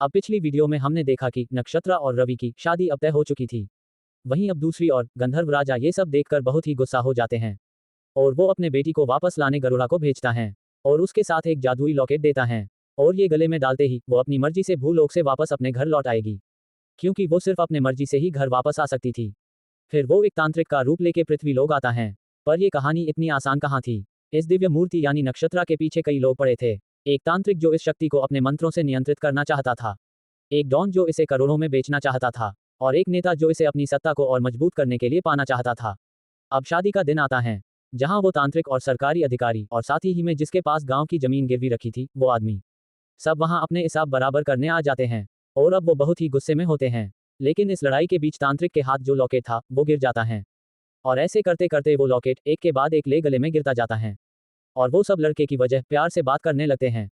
अब पिछली वीडियो में हमने देखा कि नक्षत्रा और रवि की शादी अब तय हो चुकी थी। वहीं अब दूसरी ओर गंधर्व राजा ये सब देखकर बहुत ही गुस्सा हो जाते हैं और वो अपने बेटी को वापस लाने गरुड़ा को भेजता है और उसके साथ एक जादुई लॉकेट देता है और ये गले में डालते ही वो अपनी मर्जी से भूलोक से वापस अपने घर लौट आएगी, क्योंकि वो सिर्फ अपने मर्जी से ही घर वापस आ सकती थी। फिर वो एक तांत्रिक का रूप लेके पृथ्वी लोक आता है। पर ये कहानी इतनी आसान कहाँ थी। इस दिव्य मूर्ति यानी नक्षत्रा के पीछे कई लोग पड़े थे। एक तांत्रिक जो इस शक्ति को अपने मंत्रों से नियंत्रित करना चाहता था, एक डॉन जो इसे करोड़ों में बेचना चाहता था, और एक नेता जो इसे अपनी सत्ता को और मजबूत करने के लिए पाना चाहता था। अब शादी का दिन आता है, जहां वो तांत्रिक और सरकारी अधिकारी और साथ ही में जिसके पास गांव की जमीन गिरवी रखी थी वो आदमी सब वहां अपने हिसाब बराबर करने आ जाते हैं और अब वो बहुत ही गुस्से में होते हैं। लेकिन इस लड़ाई के बीच तांत्रिक के हाथ जो लॉकेट था वो गिर जाता है और ऐसे करते करते वो लॉकेट एक के बाद एक ले गले में गिरता जाता है और वो सब लड़के की वजह प्यार से बात करने लगते हैं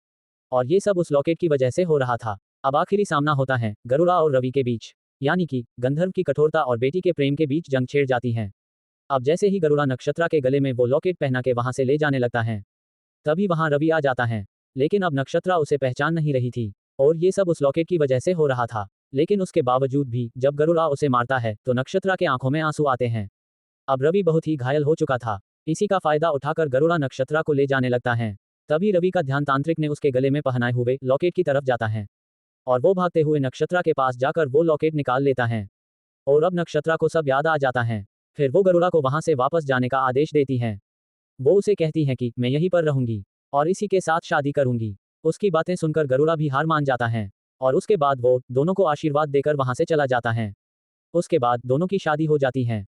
और ये सब उस लॉकेट की वजह से हो रहा था। अब आखिरी सामना होता है गरुड़ा और रवि के बीच, यानी कि गंधर्व की कठोरता और बेटी के प्रेम के बीच जंग छेड़ जाती है। अब जैसे ही गरुड़ा नक्षत्रा के गले में वो लॉकेट पहना के वहां से ले जाने लगता है, तभी वहां रवि आ जाता है। लेकिन अब नक्षत्रा उसे पहचान नहीं रही थी और ये सब उस लॉकेट की वजह से हो रहा था। लेकिन उसके बावजूद भी जब गरुड़ा उसे मारता है तो नक्षत्रा के आंखों में आंसू आते हैं। अब रवि बहुत ही घायल हो चुका था। इसी का फायदा उठाकर गरुड़ा नक्षत्रा को ले जाने लगता है। तभी रवि का ध्यान तांत्रिक ने उसके गले में पहनाए हुए लॉकेट की तरफ जाता है और वो भागते हुए नक्षत्रा के पास जाकर वो लॉकेट निकाल लेता है और अब नक्षत्रा को सब याद आ जाता है। फिर वो गरुड़ा को वहां से वापस जाने का आदेश देती है। वो उसे कहती है कि मैं यहीं पर रहूंगी और इसी के साथ शादी करूंगी। उसकी बातें सुनकर गरुड़ा भी हार मान जाता है और उसके बाद वो दोनों को आशीर्वाद देकर वहां से चला जाता है। उसके बाद दोनों की शादी हो जाती है।